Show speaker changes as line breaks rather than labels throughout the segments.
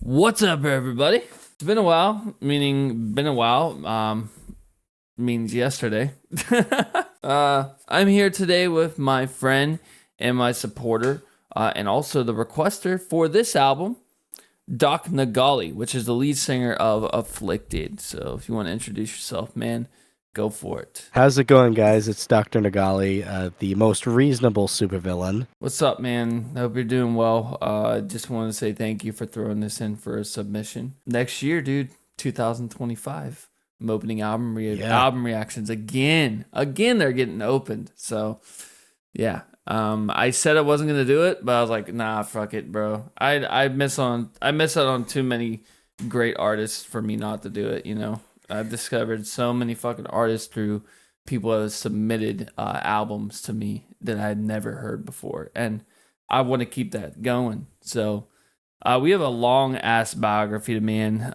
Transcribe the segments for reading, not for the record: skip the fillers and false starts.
What's up, everybody? It's been a while, means yesterday. I'm here today with my friend and my supporter, and also the requester for this album, Doc Nagali, which is the lead singer of Afflicted. So if you want to introduce yourself, man, go for it.
How's it going, guys? It's Dr. Nagali, the most reasonable supervillain.
What's up, man? I hope you're doing well. Just want to say thank you for throwing this in for a submission. Next year, dude, 2025. I'm opening album reactions again. Again, they're getting opened. So, yeah. I said I wasn't gonna do it, but I was like, nah, fuck it, bro. I miss out on too many great artists for me not to do it. You know, I've discovered so many fucking artists through people that have submitted albums to me that I had never heard before, and I want to keep that going. So we have a long ass biography to man.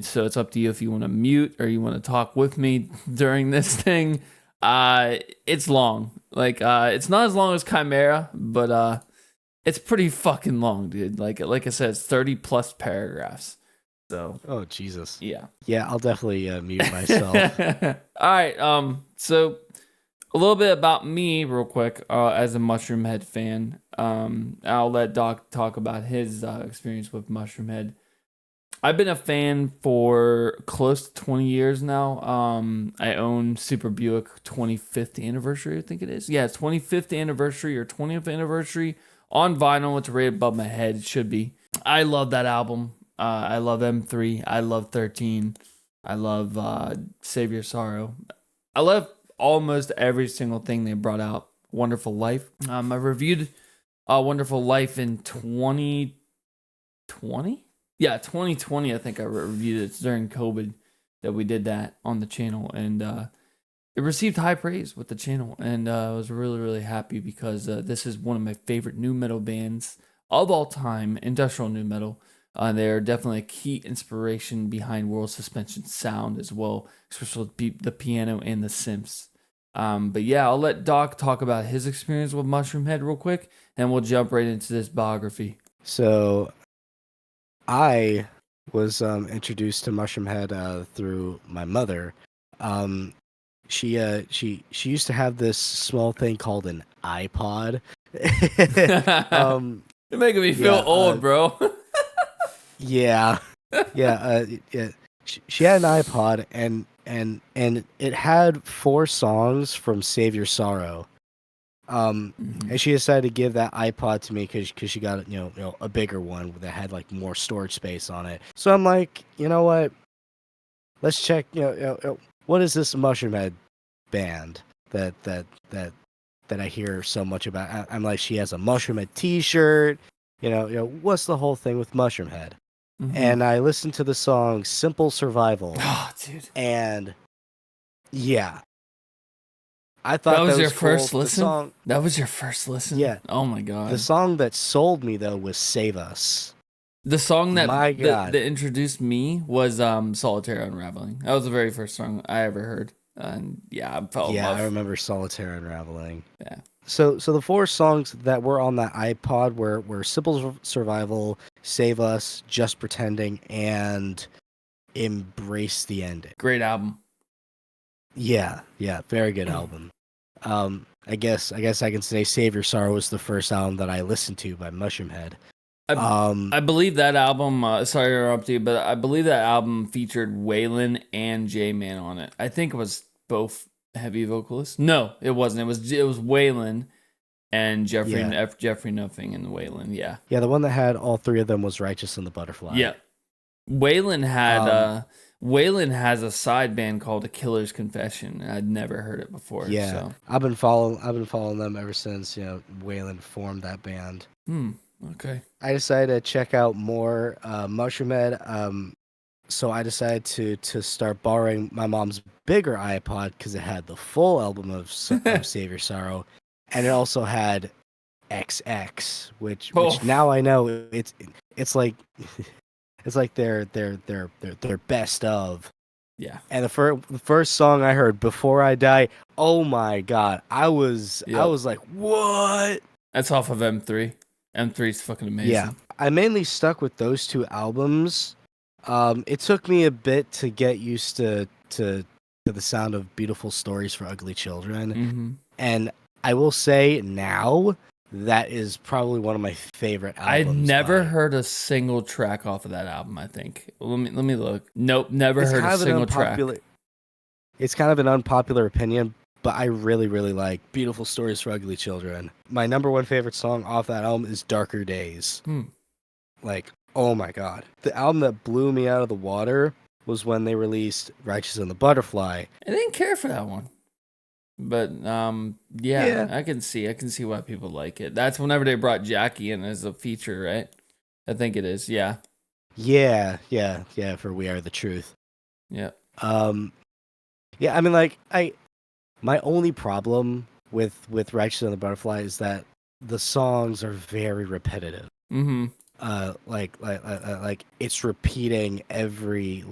So it's up to you if you want to mute or you want to talk with me during this thing. It's long. It's not as long as Chimera, but it's pretty fucking long, dude. Like I said, it's 30 plus paragraphs. So,
oh Jesus,
yeah,
I'll definitely mute myself.
All right, so a little bit about me, real quick, as a Mushroomhead fan. I'll let Doc talk about his experience with Mushroomhead. I've been a fan for close to 20 years now. I own Super Buick 25th anniversary, I think it is. Yeah, it's 25th anniversary or 20th anniversary on vinyl. It's rated above my head. It should be. I love that album. I love M3. I love 13. I love Save Your Sorrow. I love almost every single thing they brought out. Wonderful Life. I reviewed Wonderful Life in 2020. Yeah, 2020. I think I reviewed it. It's during COVID that we did that on the channel, and it received high praise with the channel, and I was really, really happy because this is one of my favorite nu metal bands of all time, industrial nu metal. They're definitely a key inspiration behind World Suspension sound as well, especially the piano and the synths. But yeah, I'll let Doc talk about his experience with Mushroomhead real quick, and we'll jump right into this biography.
So, I was introduced to Mushroomhead through my mother. She used to have this small thing called an iPod.
You're making me feel old, bro.
Yeah. She had an iPod, and it had 4 songs from Save Your Sorrow. And she decided to give that iPod to me because she got a bigger one that had like more storage space on it. So I'm like, you know what? Let's check. What is this Mushroomhead band that I hear so much about? I'm like, she has a Mushroomhead T-shirt. What's the whole thing with Mushroomhead? And I listened to the song Simple Survival.
Oh, dude.
And yeah. I thought
that was your
cool.
first listen? That was your first listen?
Yeah.
Oh my god.
The song that sold me though was Save Us.
The song that introduced me was Solitaire Unraveling. That was the very first song I ever heard. And yeah, I fell in love.
I remember Solitaire Unraveling.
Yeah.
So the 4 songs that were on that iPod were Simple Survival, Save Us, Just Pretending, and Embrace the Ending.
Great album.
Yeah, very good album. I guess I can say Save Your Sorrow was the first album that I listened to by Mushroomhead.
I believe that album, sorry to interrupt you, but I believe that album featured Waylon and J-Man on it. I think it was both heavy vocalists. No, it wasn't. It was Waylon and Jeffrey Nothing and Waylon, yeah.
Yeah, the one that had all 3 of them was Righteous and the Butterfly.
Yeah. Waylon had Waylon has a side band called A Killer's Confession. I'd never heard it before.
Yeah,
so.
I've been following them ever since Waylon formed that band.
Okay.
I decided to check out more Mushroomhead. So I decided to start borrowing my mom's bigger iPod because it had the full album of Save Your Sorrow, and it also had XX, which now I know it's like. It's like their best of.
Yeah.
And the first song I heard, Before I Die, oh my god, I was like, what?
That's off of M3. M3 is fucking amazing.
Yeah, I mainly stuck with those two albums. It took me a bit to get used to the sound of Beautiful Stories for Ugly Children.
Mm-hmm.
And I will say now that is probably one of my favorite albums.
I'd never heard a single track off of that album, I think. Let me look. Nope, never heard a single track.
It's kind of an unpopular opinion, but I really, really like Beautiful Stories for Ugly Children. My number one favorite song off that album is Darker Days. Like, oh my god. The album that blew me out of the water was when they released Righteous and the Butterfly.
I didn't care for that one. But yeah, I can see why people like it. That's whenever they brought Jackie in as a feature, right? I think it is, yeah.
Yeah, for We Are the Truth.
Yeah.
Yeah, I mean, like, my only problem with Righteous and the Butterfly is that the songs are very repetitive.
Mm-hmm.
Like it's repeating every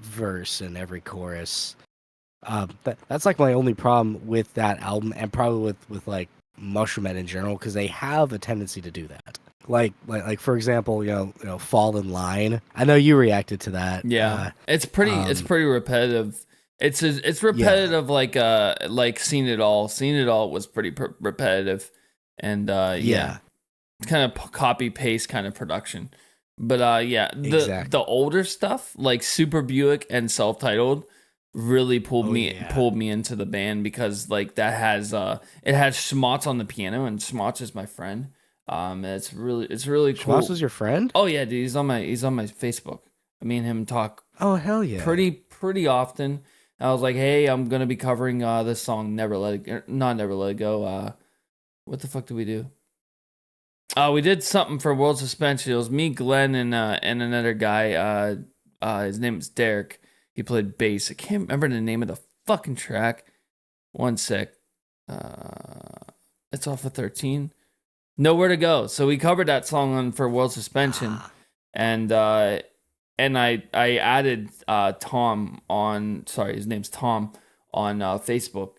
verse and every chorus. That's like my only problem with that album, and probably with like Mushroomhead in general, because they have a tendency to do that. Like for example, you know, Fall in Line. I know you reacted to that.
Yeah, it's pretty repetitive. It's repetitive, like Seen It All. Seen It All was pretty repetitive, and yeah. Kind of copy paste kind of production. But the older stuff like Super Buick and Self-Titled really pulled me into the band, because like that has it has Schmotz on the piano, and Schmotz is my friend. It's really cool.
Schmotz was your friend?
Oh yeah, dude, he's on my Facebook. Me and him talk.
Oh hell yeah.
Pretty often. I was like, hey, I'm gonna be covering this song Never Let It Go. What the fuck did we do? We did something for World Suspension. It was me, Glenn, and another guy. His name is Derek. He played bass. I can't remember the name of the fucking track. One sec. It's off of 13. Nowhere to Go. So we covered that song for World Suspension, and I added Tom on. Sorry, his name's Tom on Facebook.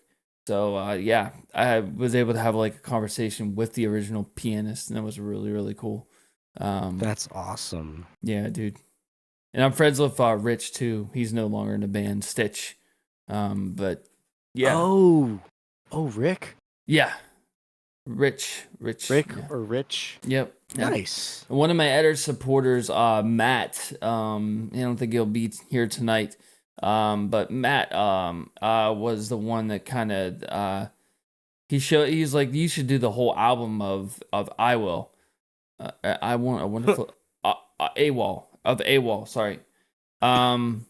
So yeah, I was able to have like a conversation with the original pianist, and that was really, really cool.
That's awesome.
Yeah, dude. And I'm friends with Rich too. He's no longer in the band, Stitch. But yeah.
Oh, Rick.
Yeah, Rick
yeah.
or
Rich.
Yep.
Nice.
And one of my editor supporters, Matt. I don't think he'll be here tonight. But Matt was the one that kind of he's like, you should do the whole album of I Will. I want a wonderful AWOL, sorry. And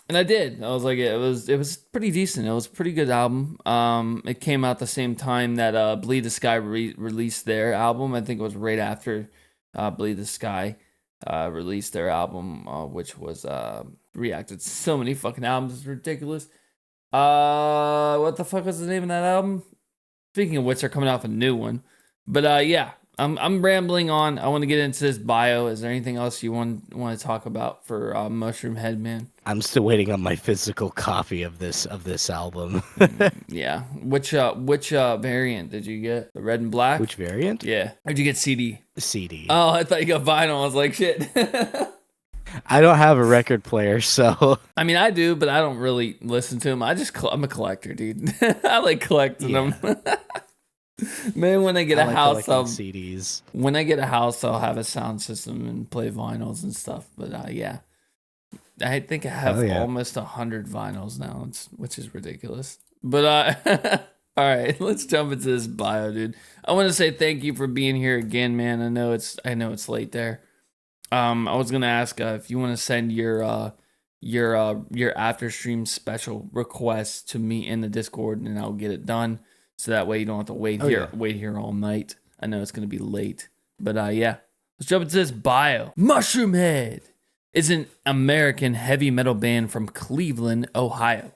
I did. I was like, it was pretty decent. It was a pretty good album. It came out the same time that Bleed the Sky released their album. I think it was right after Bleed the Sky released their album, which was reacted to so many fucking albums. It's ridiculous. What the fuck was the name of that album? Speaking of which, they're coming off a new one. But yeah, I'm rambling on. I want to get into this bio. Is there anything else you want to talk about for Mushroomhead, man?
I'm still waiting on my physical copy of this album.
Yeah. Which variant did you get? The red and black?
Which variant?
Yeah. Or did you get CD?
CD.
Oh, I thought you got vinyl. I was like, shit.
I don't have a record player, so.
I mean, I do, but I don't really listen to them. I'm a collector, dude. I like collecting them. Man, when I get a house,
CDs.
When I get a house, I'll have a sound system and play vinyls and stuff. But yeah, I think I have almost 100 vinyls now, which is ridiculous. But all right, let's jump into this bio, dude. I want to say thank you for being here again, man. I know it's late there. I was gonna ask if you want to send your after stream special request to me in the Discord, and I'll get it done. So that way you don't have to wait here all night. I know it's gonna be late, but yeah, let's jump into this bio. Mushroomhead is an American heavy metal band from Cleveland, Ohio,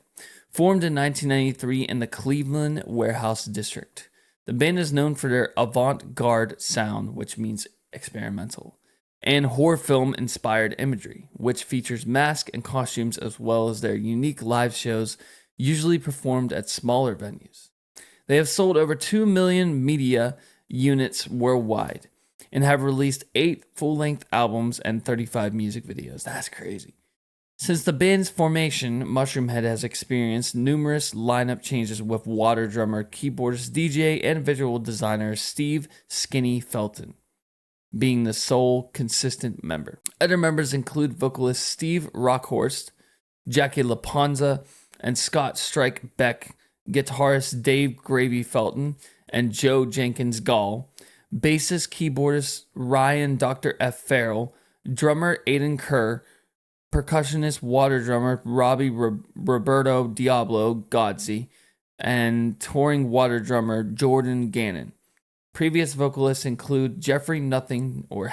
formed in 1993 in the Cleveland Warehouse District. The band is known for their avant-garde sound, which means experimental, and horror film inspired imagery, which features masks and costumes, as well as their unique live shows, usually performed at smaller venues. They have sold over 2 million media units worldwide and have released 8 full-length albums and 35 music videos. That's crazy. Since the band's formation, Mushroomhead has experienced numerous lineup changes with Water drummer, keyboardist, DJ, and visual designer Steve "Skinny" Felton being the sole consistent member. Other members include vocalist Steve Rockhorst, Jackie LaPonza, and Scott Strike Beck, guitarist Dave Gravy Felton, and Joe Jenkins Gall, bassist keyboardist Ryan Dr. F. Farrell, drummer Aiden Kerr, percussionist Water drummer Robbie Roberto Diablo Godsey, and touring Water drummer Jordan Gannon. Previous vocalists include Jeffrey Nothing or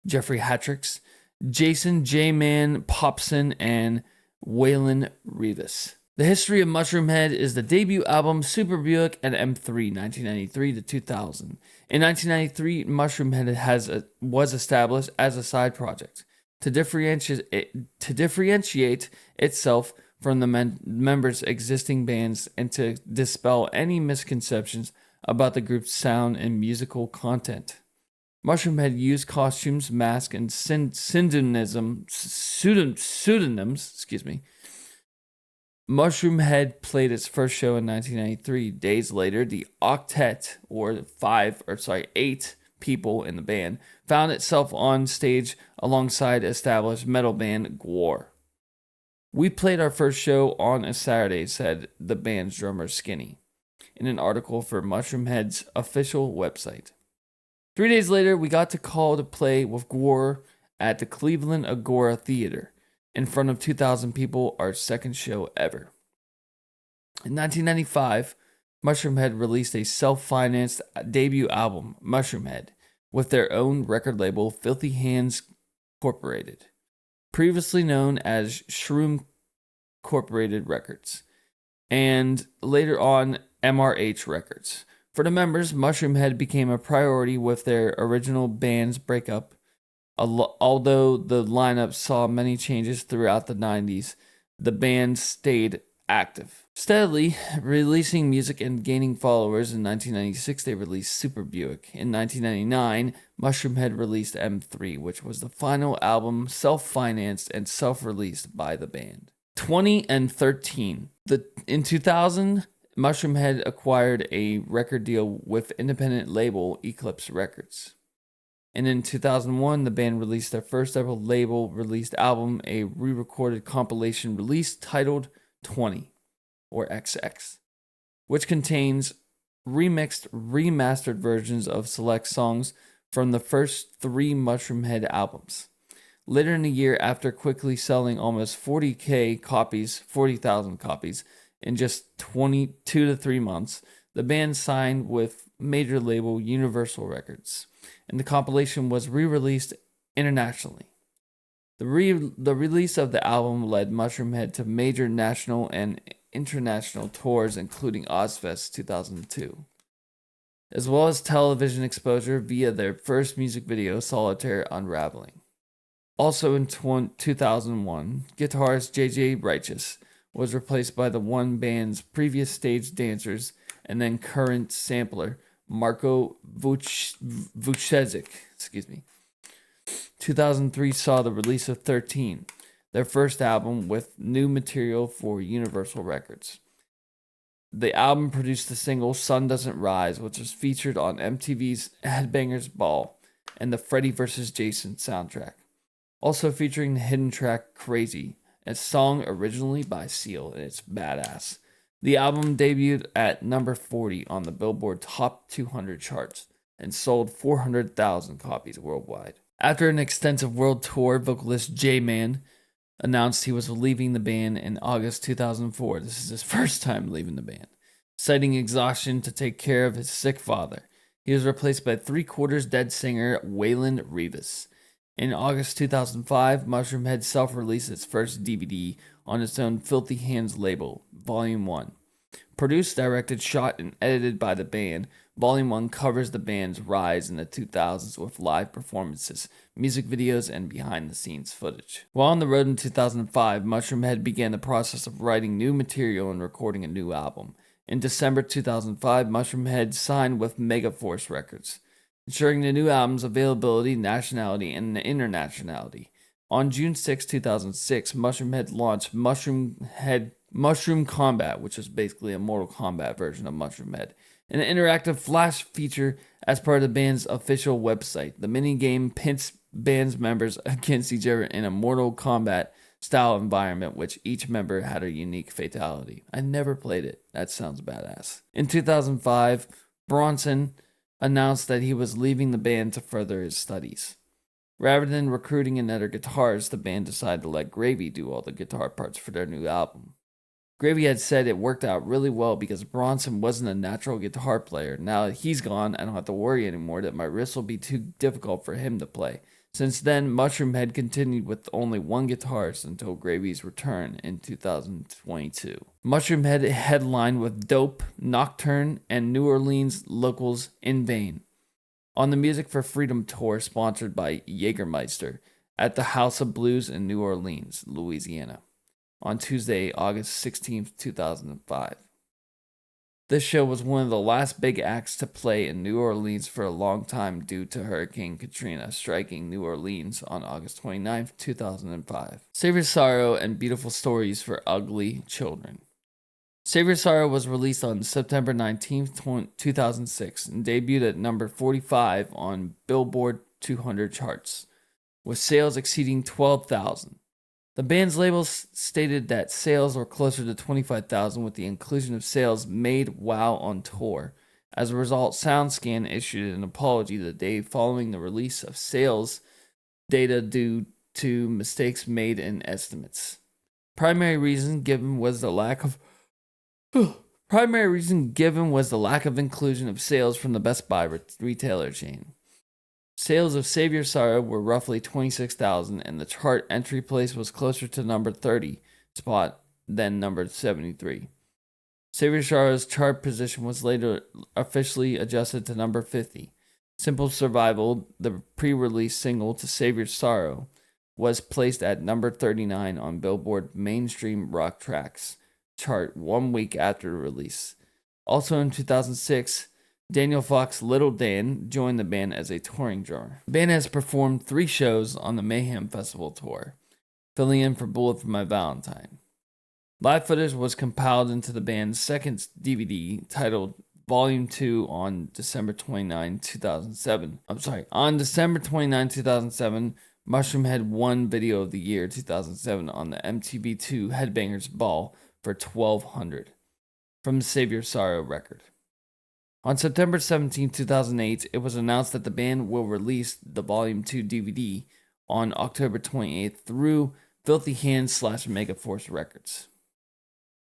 Jeffrey Hatrix, Jason J-Man Popson, and Waylon Rivas. The history of Mushroomhead is the debut album Super Buick and M3, 1993 to 2000. In 1993, Mushroomhead was established as a side project to differentiate itself from the members' existing bands and to dispel any misconceptions about the group's sound and musical content. Mushroomhead used costumes, masks, and pseudonyms. Mushroomhead played its first show in 1993. Days later, the octet, or 8 people in the band, found itself on stage alongside established metal band Gwar. "We played our first show on a Saturday," said the band's drummer Skinny in an article for Mushroomhead's official website. 3 days later, we got to call to play with Gwar at the Cleveland Agora Theater in front of 2,000 people, our second show ever. In 1995, Mushroomhead released a self-financed debut album, Mushroomhead, with their own record label, Filthy Hands Incorporated, previously known as Shroom Incorporated Records, and later on MRH Records. For the members, Mushroomhead became a priority with their original band's breakup. Although the lineup saw many changes throughout the 90s, the band stayed active, steadily releasing music and gaining followers. In 1996, they released Super Buick. In 1999, Mushroomhead released M3, which was the final album self-financed and self-released by the band. 20 and 13. In 2000, Mushroomhead acquired a record deal with independent label Eclipse Records. And in 2001, the band released their first ever label-released album, a re-recorded compilation release titled 20, or XX, which contains remixed, remastered versions of select songs from the first 3 Mushroomhead albums. Later in the year, after quickly selling almost 40,000 copies in just 2 to 3 months, the band signed with major label Universal Records, and the compilation was re-released internationally. The release of the album led Mushroomhead to major national and international tours, including Ozfest 2002, as well as television exposure via their first music video, Solitaire Unraveling. Also in 2001, guitarist JJ Righteous was replaced by the one band's previous stage dancers and then current sampler, Marko Vucevic. 2003 saw the release of 13, their first album with new material for Universal Records. The album produced the single Sun Doesn't Rise, which was featured on MTV's Headbangers Ball and the Freddy vs. Jason soundtrack. Also featuring the hidden track Crazy, a song originally by Seal, and it's badass. The album debuted at number 40 on the Billboard Top 200 charts and sold 400,000 copies worldwide. After an extensive world tour, vocalist J-Man announced he was leaving the band in August 2004. This is his first time leaving the band, citing exhaustion to take care of his sick father. He was replaced by 3/4 dead singer Waylon Rivas. In August 2005, Mushroomhead self-released its first DVD on its own Filthy Hands label, Volume 1. Produced, directed, shot, and edited by the band, Volume 1 covers the band's rise in the 2000s with live performances, music videos, and behind-the-scenes footage. While on the road in 2005, Mushroomhead began the process of writing new material and recording a new album. In December 2005, Mushroomhead signed with Megaforce Records. ensuring the new album's availability, nationality, and internationality. On June 6, 2006, Mushroomhead launched Mushroom Combat, which is basically a Mortal Kombat version of Mushroomhead, an interactive flash feature as part of the band's official website. The minigame pits band's members against each other in a Mortal Kombat style environment, which each member had a unique fatality. I never played it. That sounds badass. In 2005, Bronson announced that he was leaving the band to further his studies. Rather than recruiting another guitarist, the band decided to let Gravy do all the guitar parts for their new album. Gravy had said it worked out really well because Bronson wasn't a natural guitar player. Now that he's gone, I don't have to worry anymore that my riffs will be too difficult for him to play. Since then, Mushroomhead continued with only one guitarist until Gravy's return in 2022. Mushroomhead headlined with Dope, Nocturne, and New Orleans locals In Vain on the Music for Freedom tour sponsored by Jägermeister at the House of Blues in New Orleans, Louisiana, on Tuesday, August 16, 2005. This show was one of the last big acts to play in New Orleans for a long time due to Hurricane Katrina striking New Orleans on August 29, 2005. Save Your Sorrow and Beautiful Stories for Ugly Children. Save Your Sorrow was released on September 19, 2006 and debuted at number 45 on Billboard 200 charts, with sales exceeding 12,000. The band's label stated that sales were closer to 25,000 with the inclusion of sales made while on tour. As a result, SoundScan issued an apology the day following the release of sales data due to mistakes made in estimates. Primary reason given was the lack of inclusion of sales from the Best Buy retailer chain. Sales of Save Your Sorrow were roughly 26,000, and the chart entry place was closer to number 30 spot than number 73. Save Your Sorrow's chart position was later officially adjusted to number 50. Simple Survival, the pre-release single to Save Your Sorrow, was placed at number 39 on Billboard Mainstream Rock Tracks chart 1 week after the release. Also in 2006, Daniel Fox Little Dan joined the band as a touring drummer. The band has performed 3 shows on the Mayhem Festival tour, filling in for Bullet for My Valentine. Live footage was compiled into the band's second DVD titled Volume 2 on December 29, 2007. On December 29, 2007, Mushroomhead won Video of the Year 2007 on the MTV2 Headbangers Ball for $1,200 from the Save Your Sorrow record. On September 17, 2008, it was announced that the band will release the Volume 2 DVD on October 28th through Filthy Hands / Megaforce Records.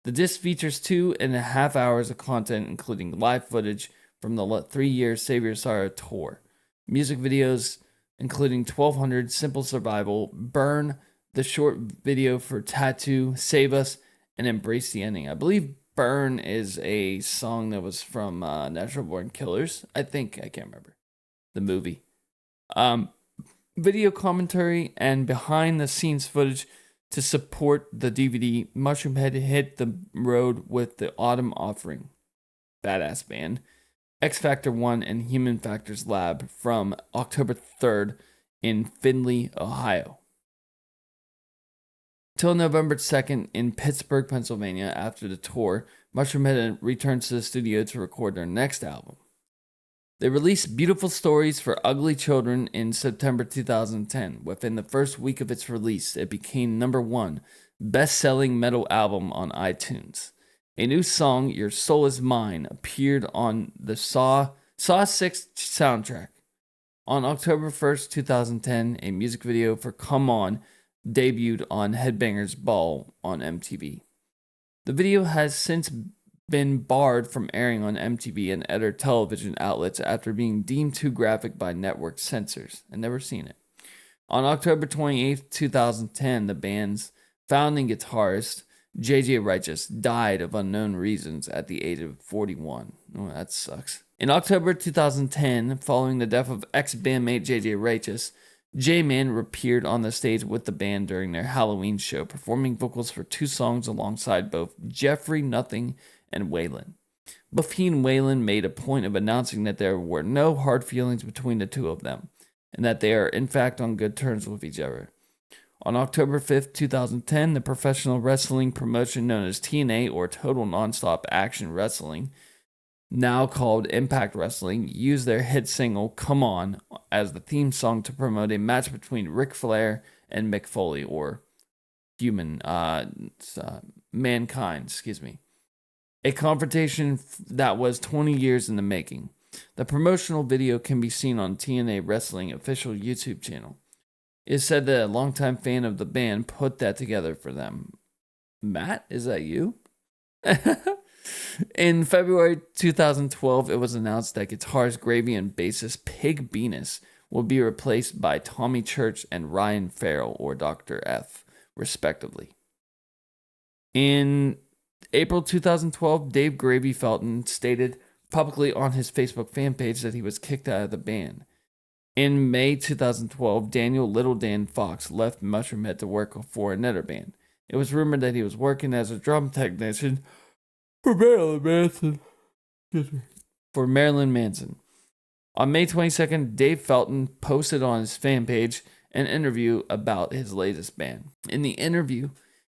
The disc features 2.5 hours of content, including live footage from the 3-year Save Your Sorrow tour, music videos including 1200, Simple Survival, Burn, the short video for Tattoo, Save Us, and Embrace the Ending. I believe Burn is a song that was from Natural Born Killers. I can't remember the movie. Video commentary and behind the scenes footage to support the DVD. Mushroomhead hit the road with the Autumn Offering, badass band, X Factor 1 and Human Factors Lab from October 3rd in Findlay, Ohio, till November 2nd in Pittsburgh, Pennsylvania. After the tour, Mushroomhead returns to the studio to record their next album. They released Beautiful Stories for Ugly Children in September 2010. Within the first week of its release, it became number 1 best-selling metal album on iTunes. A new song, Your Soul Is Mine, appeared on the Saw 6 soundtrack. On October 1st, 2010, a music video for Come On debuted on Headbangers Ball on MTV. The video has since been barred from airing on MTV and other television outlets after being deemed too graphic by network censors. I've never seen it. On October 28, 2010, the band's founding guitarist, JJ Righteous, died of unknown reasons at the age of 41. Oh, that sucks. In October 2010, following the death of ex-bandmate JJ Righteous, J-Man appeared on the stage with the band during their Halloween show, performing vocals for 2 songs alongside both Jeffrey Nothing and Waylon. Both he and Waylon made a point of announcing that there were no hard feelings between the two of them, and that they are in fact on good terms with each other. On October 5th, 2010, the professional wrestling promotion known as TNA, or Total Nonstop Action Wrestling, now called Impact Wrestling, used their hit single Come On as the theme song to promote a match between Ric Flair and Mick Foley, or Mankind, a confrontation that was 20 years in the making. The promotional video can be seen on TNA Wrestling official YouTube channel. It is said that a longtime fan of the band put that together for them. Matt, is that you? In February 2012, it was announced that guitarist Gravy and bassist Pig Venus will be replaced by Tommy Church and Ryan Farrell, or Dr. F, respectively. In April 2012, Dave Gravy Felton stated publicly on his Facebook fan page that he was kicked out of the band. In May 2012, Daniel Little Dan Fox left Mushroomhead to work for another band. It was rumored that he was working as a drum technician for Marilyn Manson. On May 22nd, Dave Felton posted on his fan page an interview about his latest band. In the interview,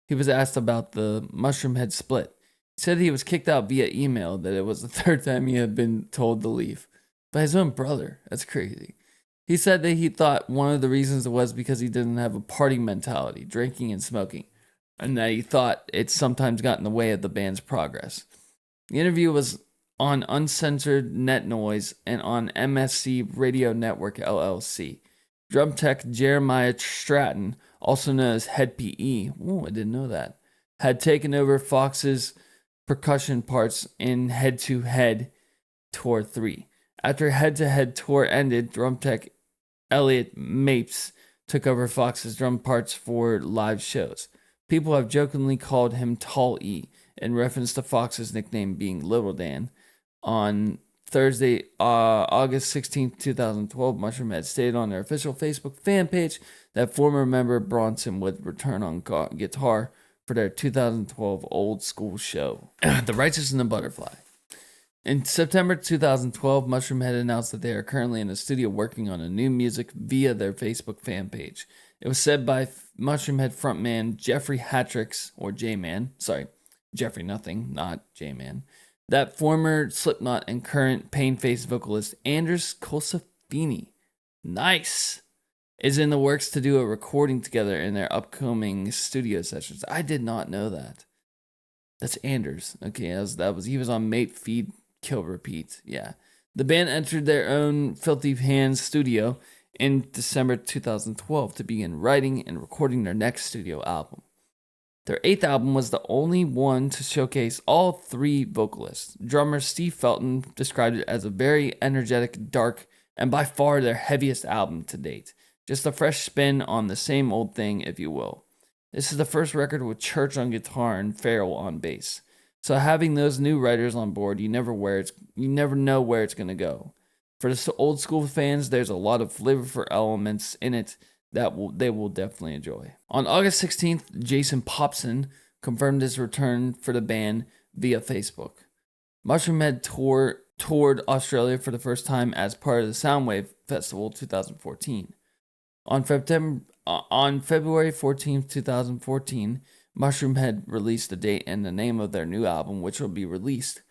he was asked about the Mushroomhead split. He said he was kicked out via email, that it was the third time he had been told to leave. By his own brother. That's crazy. He said that he thought one of the reasons was because he didn't have a party mentality, drinking and smoking, and that he thought it sometimes got in the way of the band's progress. The interview was on Uncensored Net Noise and on MSC Radio Network LLC. Drum tech Jeremiah Stratton, also known as Head PE, I didn't know that, had taken over Fox's percussion parts in Head to Head Tour 3. After Head to Head Tour ended, drum tech Elliot Mapes took over Fox's drum parts for live shows. People have jokingly called him Tall E, in reference to Fox's nickname being Little Dan. On Thursday, August 16, 2012, Mushroomhead stated on their official Facebook fan page that former member Bronson would return on guitar for their 2012 old school show, The Righteous and the Butterfly. In September 2012, Mushroomhead announced that they are currently in the studio working on a new music via their Facebook fan page. It was said by Mushroomhead frontman Jeffrey Hatrix, or J-Man, Jeffrey Nothing, not J-Man, that former Slipknot and current Pain-Face vocalist Anders Colsafini, is in the works to do a recording together in their upcoming studio sessions. I did not know that. That's Anders. Okay, he was on Mate Feed Kill Repeat. Yeah. The band entered their own Filthy Hands studio in December 2012 to begin writing and recording their next studio album. Their 8th album was the only one to showcase all 3 vocalists. Drummer Steve Felton described it as a very energetic, dark, and by far their heaviest album to date. Just a fresh spin on the same old thing, if you will. This is the first record with Church on guitar and Farrell on bass. So having those new writers on board, you never know where it's going to go. For the old school fans, there's a lot of flavorful elements in it that they will definitely enjoy. On August 16th, Jason Popson confirmed his return for the band via Facebook. Mushroomhead toured Australia for the first time as part of the Soundwave Festival 2014. On February 14th, 2014, Mushroomhead released the date and the name of their new album, which will be released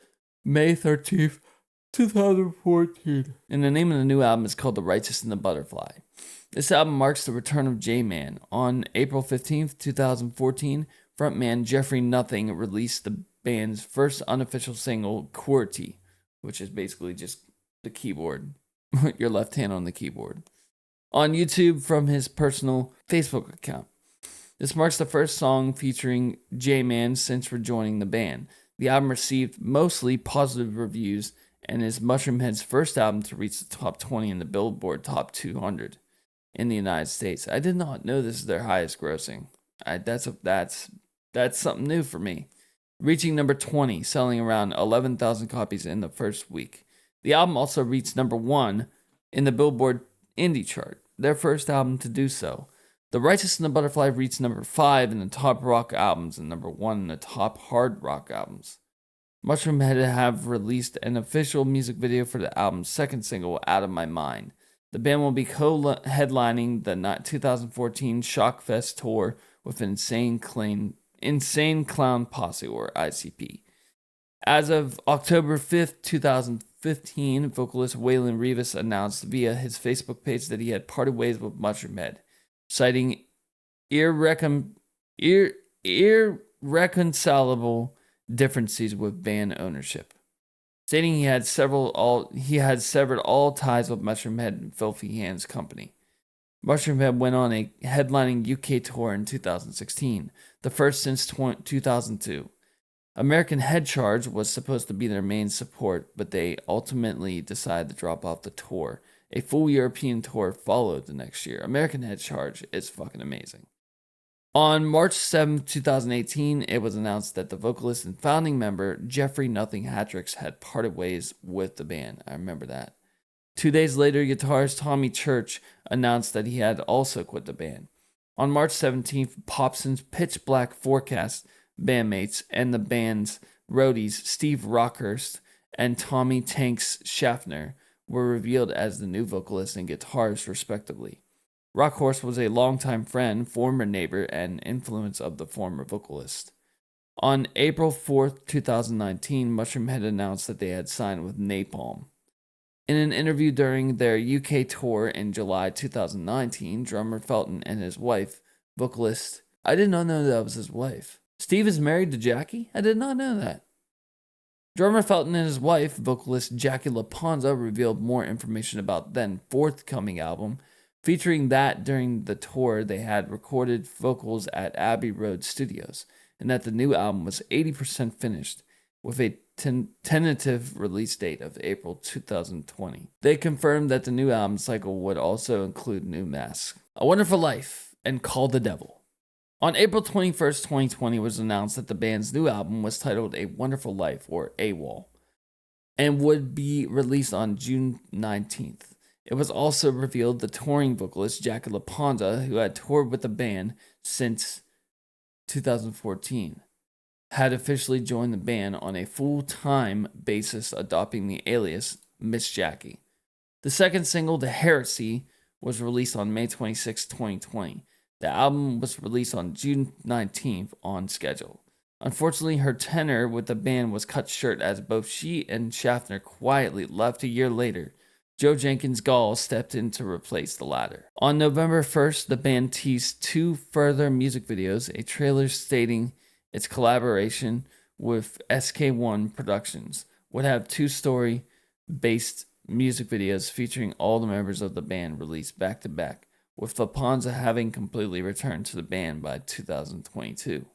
May 13th, 2014. And the name of the new album is called The Righteous and the Butterfly. This album marks the return of J-Man. On April 15th, 2014, frontman Jeffrey Nothing released the band's first unofficial single, QWERTY, which is basically just the keyboard, your left hand on the keyboard, on YouTube from his personal Facebook account. This marks the first song featuring J-Man since rejoining the band. The album received mostly positive reviews and is Mushroomhead's first album to reach the top 20 in the Billboard Top 200 in the United States. I did not know this is their highest grossing. That's something new for me. Reaching number 20, selling around 11,000 copies in the first week. The album also reached number 1 in the Billboard Indie chart, their first album to do so. The Righteous and the Butterfly reached number 5 in the top rock albums and number 1 in the top hard rock albums. Mushroomhead have released an official music video for the album's second single, Out of My Mind. The band will be co-headlining the 2014 Shockfest tour with Insane Clown Posse, or ICP. As of October 5th, 2015, vocalist Waylon Rivas announced via his Facebook page that he had parted ways with Mushroomhead, citing irreconcilable differences with band ownership, stating he had severed all ties with Mushroomhead and Filthy Hands Company. Mushroomhead went on a headlining UK tour in 2016, the first since 2002. American Head Charge was supposed to be their main support, but they ultimately decided to drop off the tour. A full European tour followed the next year. American Head Charge is fucking amazing. On March 7, 2018, it was announced that the vocalist and founding member, Jeffrey Nothing Hatrix, had parted ways with the band. I remember that. 2 days later, guitarist Tommy Church announced that he had also quit the band. On March 17th, Popson's Pitch Black Forecast bandmates and the band's roadies, Steve Rockhurst and Tommy Tanks Schaffner, were revealed as the new vocalist and guitarist, respectively. Rockhurst was a longtime friend, former neighbor, and influence of the former vocalist. On April 4th, 2019, Mushroomhead announced that they had signed with Napalm. In an interview during their UK tour in July 2019, drummer Felton and his wife, vocalist... I did not know that was his wife. Steve is married to Jackie? I did not know that. Drummer Felton and his wife, vocalist Jackie LaPonza, revealed more information about then forthcoming album, featuring that during the tour they had recorded vocals at Abbey Road Studios, and that the new album was 80% finished, with a tentative release date of April 2020. They confirmed that the new album cycle would also include new masks, A Wonderful Life, and Call the Devil. On April 21st, 2020, it was announced that the band's new album was titled A Wonderful Life, or AWOL, and would be released on June 19th. It was also revealed the touring vocalist Jackie LaPonza, who had toured with the band since 2014, had officially joined the band on a full-time basis, adopting the alias Miss Jackie. The second single, The Heresy, was released on May 26, 2020. The album was released on June 19th on schedule. Unfortunately, her tenure with the band was cut short as both she and Schaffner quietly left a year later. Joe Jenkins Gall stepped in to replace the latter. On November 1st, the band teased 2 further music videos, a trailer stating its collaboration with SK1 Productions would have 2 story-based music videos featuring all the members of the band released back-to-back, with LaPonza having completely returned to the band by 2022.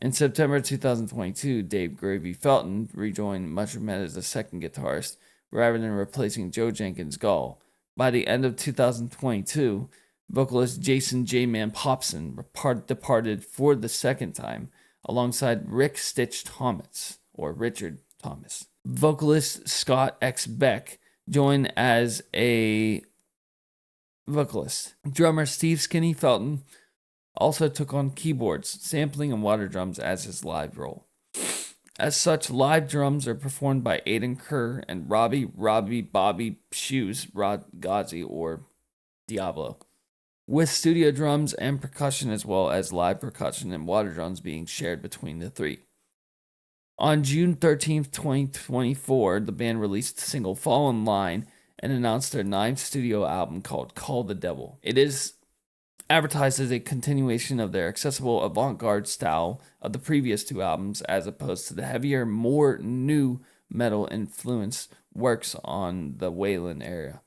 In September 2022, Dave Gravy Felton rejoined Mushroomhead as the second guitarist, rather than replacing Joe Jenkins Gall. By the end of 2022, vocalist Jason J-Man Popson departed for the second time, alongside Rick Stitch Thomas, or Richard Thomas. Vocalist Scott X. Beck joined as a vocalist. Drummer Steve Skinny Felton also took on keyboards, sampling, and water drums as his live role. As such, live drums are performed by Aidan Kerr and Bobby Shoes Ghazi, or Diablo, with studio drums and percussion as well as live percussion and water drums being shared between the three. On June 13th, 2024, the band released the single Fall in Line and announced their 9th studio album called Call the Devil. It is advertised as a continuation of their accessible avant-garde style of the previous 2 albums, as opposed to the heavier, more new metal influenced works on the Waylon era.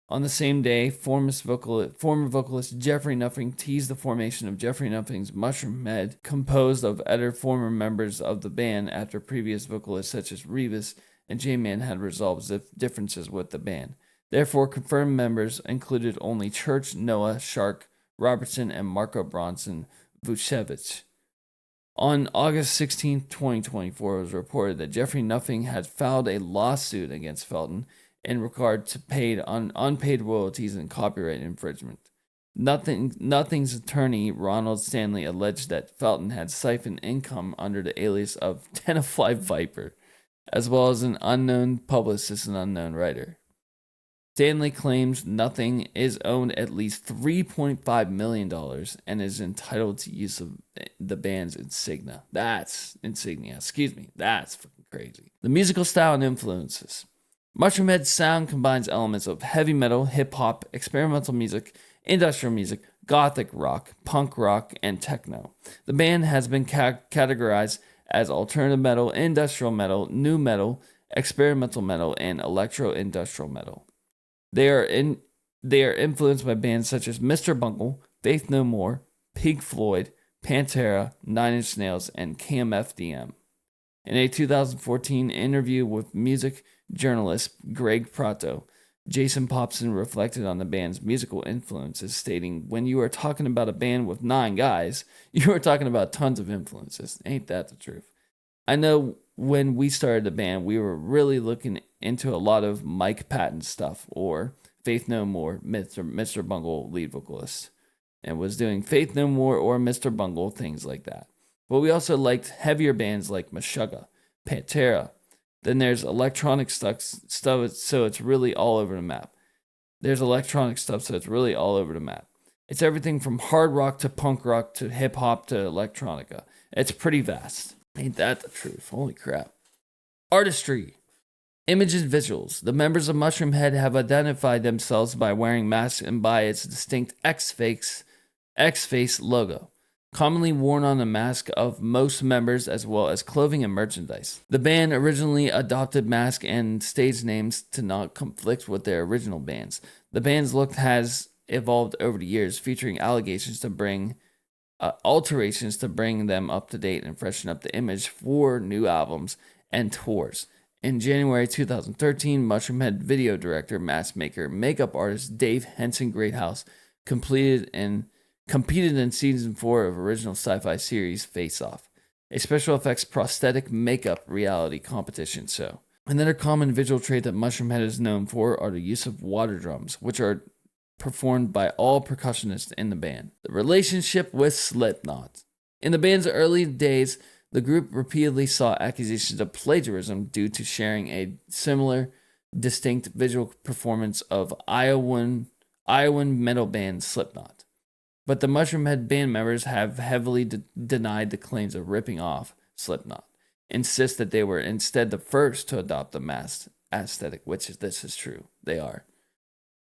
On the same day, former vocalist Jeffrey Nothing teased the formation of Jeffrey Nothing's Mushroomhead, composed of other former members of the band after previous vocalists such as Rivas and J-Man had resolved differences with the band. Therefore, confirmed members included only Church, Noah, Shark, Robertson, and Marco Bronson Vucevic. On August 16, 2024, it was reported that Jeffrey Nothing had filed a lawsuit against Felton in regard to unpaid royalties and copyright infringement. Nothing's attorney, Ronald Stanley, alleged that Felton had siphoned income under the alias of Tenafly Viper, as well as an unknown publicist and unknown writer. Stanley claims Nothing is owned at least $3.5 million and is entitled to use of the band's insignia. That's fucking crazy. The musical style and influences. Mushroomhead's sound combines elements of heavy metal, hip-hop, experimental music, industrial music, gothic rock, punk rock, and techno. The band has been categorized as alternative metal, industrial metal, new metal, experimental metal, and electro-industrial metal. They are influenced by bands such as Mr. Bungle, Faith No More, Pink Floyd, Pantera, Nine Inch Nails, and KMFDM. In a 2014 interview with music journalist Greg Prato, Jason Popson reflected on the band's musical influences, stating, "When you are talking about a band with 9 guys, you are talking about tons of influences. Ain't that the truth? I know when we started the band, we were really looking into a lot of Mike Patton stuff, or Faith No More, Mr. Bungle lead vocalist, and was doing Faith No More or Mr. Bungle, things like that. But we also liked heavier bands like Meshuggah, Pantera. Then there's electronic stuff, so it's really all over the map. It's everything from hard rock to punk rock to hip hop to electronica. It's pretty vast. Ain't that the truth? Holy crap. Artistry. Images and visuals. The members of Mushroomhead have identified themselves by wearing masks and by its distinct X-Face logo, commonly worn on the mask of most members, as well as clothing and merchandise. The band originally adopted mask and stage names to not conflict with their original bands. The band's look has evolved over the years, featuring alterations to bring them up to date and freshen up the image for new albums and tours. In January 2013, Mushroomhead video director, mask maker, makeup artist Dave Henson Greathouse competed in season 4 of original sci-fi series Face Off, a special effects prosthetic makeup reality competition show. Another common visual trait that Mushroomhead is known for are the use of water drums, which are performed by all percussionists in the band. The relationship with Slipknot. In the band's early days, the group repeatedly saw accusations of plagiarism due to sharing a similar, distinct visual performance of Iowan metal band Slipknot. But the Mushroomhead band members have heavily denied the claims of ripping off Slipknot, insist that they were instead the first to adopt the masked aesthetic, this is true. They are.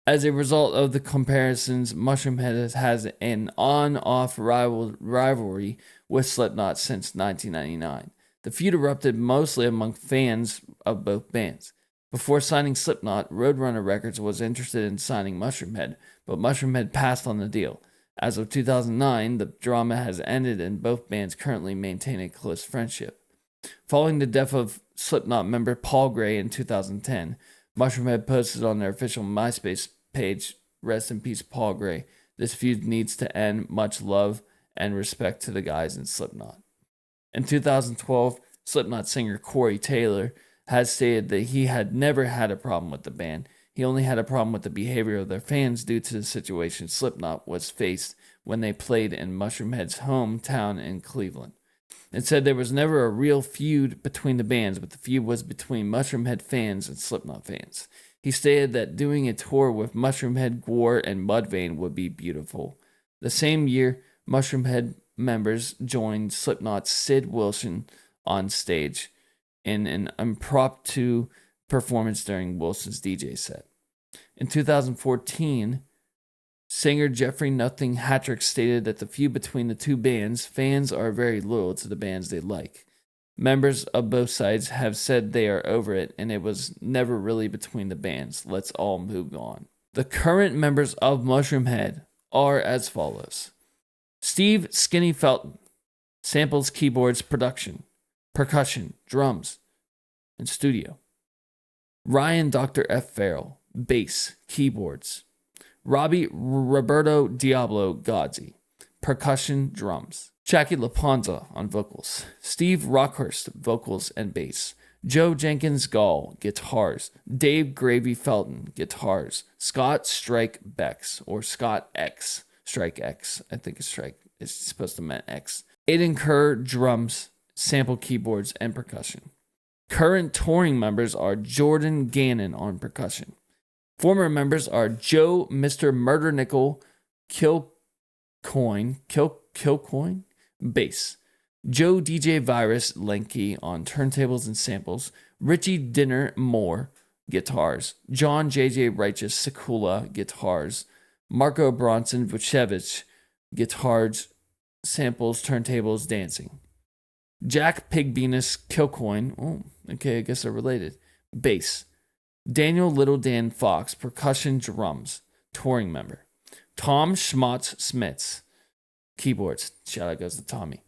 As a result of the comparisons, Mushroomhead has an on-off rivalry with Slipknot since 1999. The feud erupted mostly among fans of both bands. Before signing Slipknot, Roadrunner Records was interested in signing Mushroomhead, but Mushroomhead passed on the deal. As of 2009, the drama has ended and both bands currently maintain a close friendship. Following the death of Slipknot member Paul Gray in 2010, Mushroomhead posted on their official MySpace page, "Rest in peace, Paul Gray. This feud needs to end. Much love and respect to the guys in Slipknot." In 2012, Slipknot singer Corey Taylor has stated that he had never had a problem with the band. He only had a problem with the behavior of their fans due to the situation Slipknot was faced when they played in Mushroomhead's hometown in Cleveland. It said there was never a real feud between the bands, but the feud was between Mushroomhead fans and Slipknot fans. He stated that doing a tour with Mushroomhead, Gwar, and Mudvayne would be beautiful. The same year, Mushroomhead members joined Slipknot's Sid Wilson on stage in an impromptu performance during Wilson's DJ set. In 2014, singer Jeffrey Nothing Hattrick stated that the feud between the two bands, fans are very loyal to the bands they like. Members of both sides have said they are over it, and it was never really between the bands. Let's all move on. The current members of Mushroomhead are as follows. Steve Skinny Felton, samples, keyboards, percussion, drums, and studio. Ryan Dr. F. Farrell, bass, keyboards. Robbie Roberto Diablo Godsey, percussion, drums. Jackie LaPonza on vocals. Steve Rockhurst, vocals and bass. Joe Jenkins Gall, guitars. Dave Gravy Felton, guitars. Scott Strike Becks, or Scott X, Strike X. I think it's Strike. It's supposed to mean X. Aiden Kerr, drums, sample keyboards, and percussion. Current touring members are Jordan Gannon on percussion. Former members are Joe, Mr. Murder Nickel, Killcoin, bass. Joe DJ Virus Lenke on turntables and samples. Richie Dinner Moore, guitars. John JJ Righteous Sekula, guitars. Marco Bronson Vucevic, guitars, samples, turntables, dancing. Jack Pigbenus Kilcoin, I guess they're related, bass. Daniel Little Dan Fox, percussion, drums, touring member. Tom Schmotz Smits, keyboards. Shout out goes to Tommy.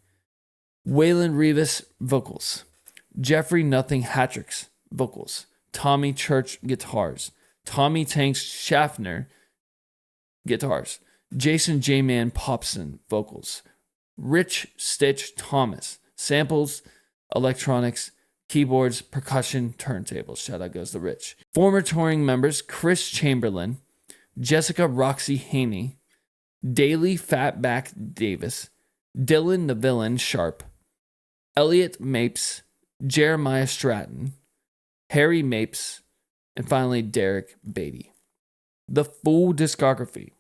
Waylon Rivas, vocals. Jeffrey Nothing Hatrix, vocals. Tommy Church, guitars. Tommy Tanks Schaffner, guitars. Jason J-Man Popson, vocals. Rich Stitch Thomas, samples, electronics, keyboards, percussion, turntables. Shout out goes to Rich. Former touring members, Chris Chamberlain, Jessica Roxy Haney, Daily Fatback Davis, Dylan the Villain Sharp, Elliot Mapes, Jeremiah Stratton, Harry Mapes, and finally Derek Beatty. The full discography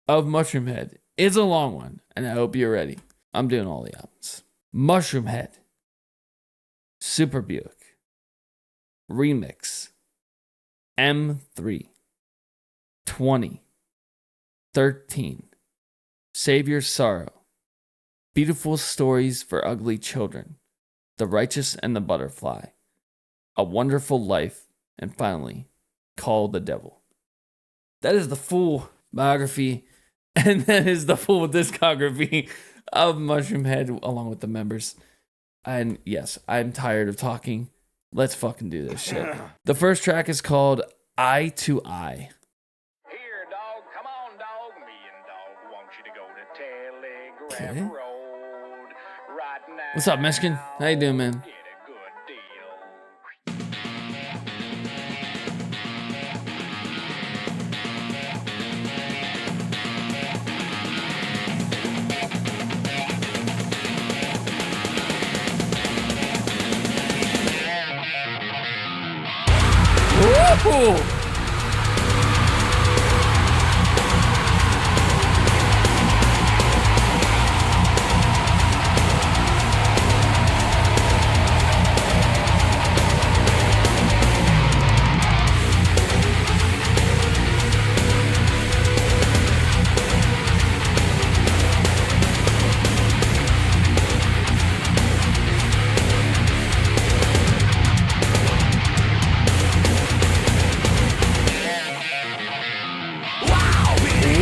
of Mushroomhead is a long one, and I hope you're ready. I'm doing all the albums. Mushroomhead, Super Buick, Remix, M3, 20, 13, Save Your Sorrow, Beautiful Stories for Ugly Children, The Righteous and the Butterfly, A Wonderful Life, and finally, Call the Devil. That is the full biography, and that is the full discography of Mushroomhead along with the members. And yes, I'm tired of talking. Let's fucking do this shit. The first track is called Eye to Eye.
Here, dog. Come on, dog. Me and dog want you to go to Telegraph Road right now.
What's up, Michigan? How you doing, man?
Get a good deal.
Woo!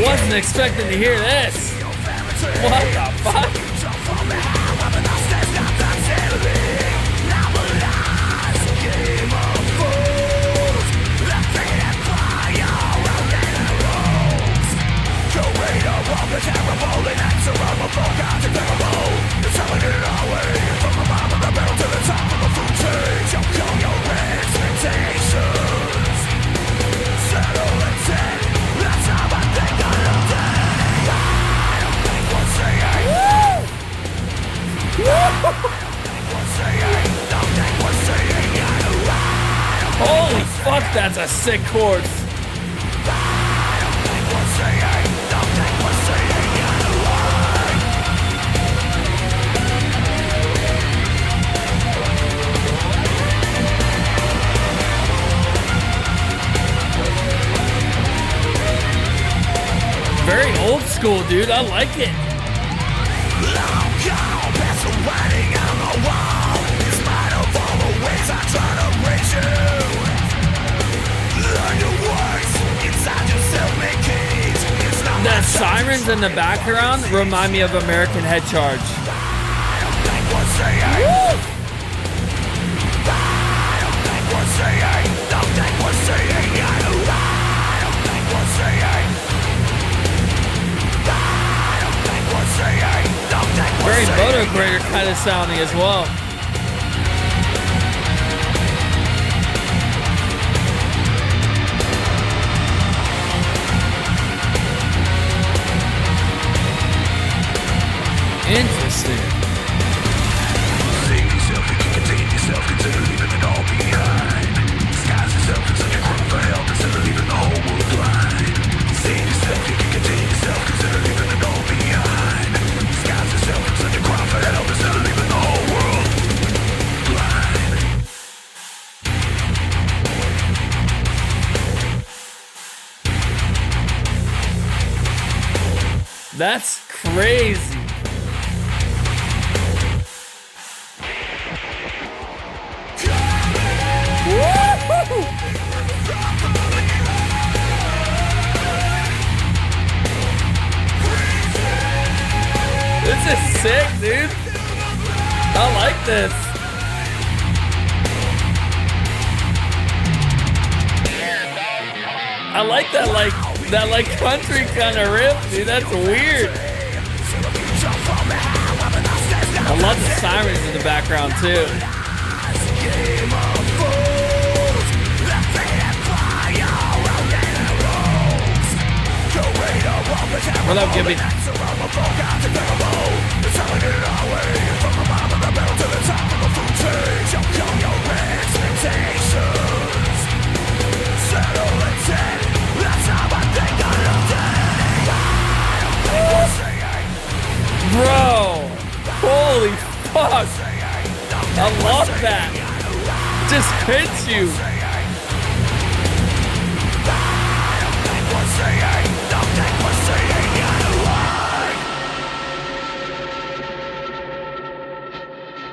Wasn't expecting to hear this. What the fuck? Holy fuck, that's a sick chord. Very old school, dude. I like it. The sirens in the background remind me of American Head Charge. Very Moto Grader kind of sounding as well. Interesting.
Save yourself, you can contain yourself, consider leaving it all behind. Disguise yourself in such a cry for help, instead of leaving the whole world blind. Save yourself, you can contain yourself, consider leaving it all behind. Disguise yourself in such a cry for help, instead of leaving the whole world blind.
That's crazy. Woo! This is sick, dude. I like this. I like that like country kind of riff, dude. That's weird. I love the sirens in the background too. What up, Gibby? Bro, holy fuck. I love that. It just hits you.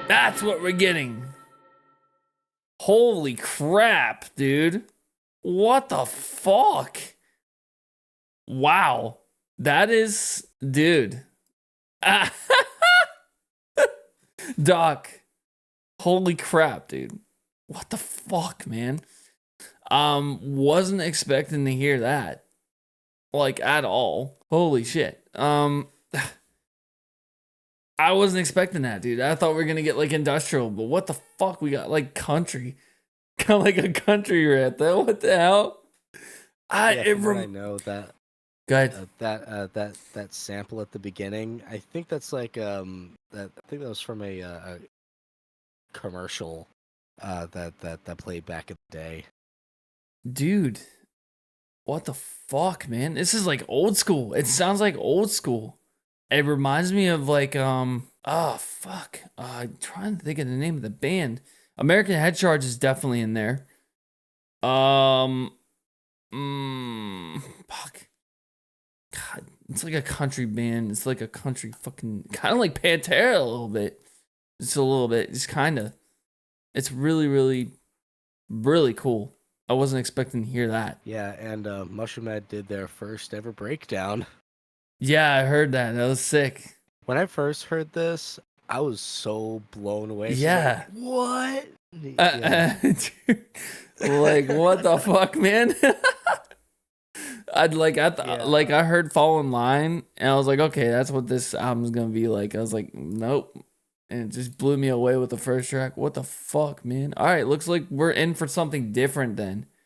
That's what we're getting. Holy crap, dude. What the fuck? Wow. That is, dude. Doc. Holy crap, dude. What the fuck, man? Wasn't expecting to hear that. Like, at all. Holy shit. I wasn't expecting that, dude. I thought we were gonna get like industrial, but what the fuck? We got like country. Got like a country riff though. What the hell?
I know that.
Go ahead.
That sample at the beginning. I think that's like I think that was from a commercial that played back in the day.
Dude, what the fuck, man? This is like old school. It sounds like old school. It reminds me of like I'm trying to think of the name of the band. American Head Charge is definitely in there. Fuck. God, it's like a country band. It's like a country fucking kind of like Pantera a little bit. Just a little bit. Just kind of. It's really, really, really cool. I wasn't expecting to hear that.
Yeah, and Mushroomhead did their first ever breakdown.
Yeah, I heard that. That was sick.
When I first heard this, I was so blown away.
Yeah.
So what?
Dude, like, what the fuck, man? I heard Fall in Line, and I was like, okay, that's what this album's gonna be like. I was like, nope. And it just blew me away with the first track. What the fuck, man? All right, looks like we're in for something different then.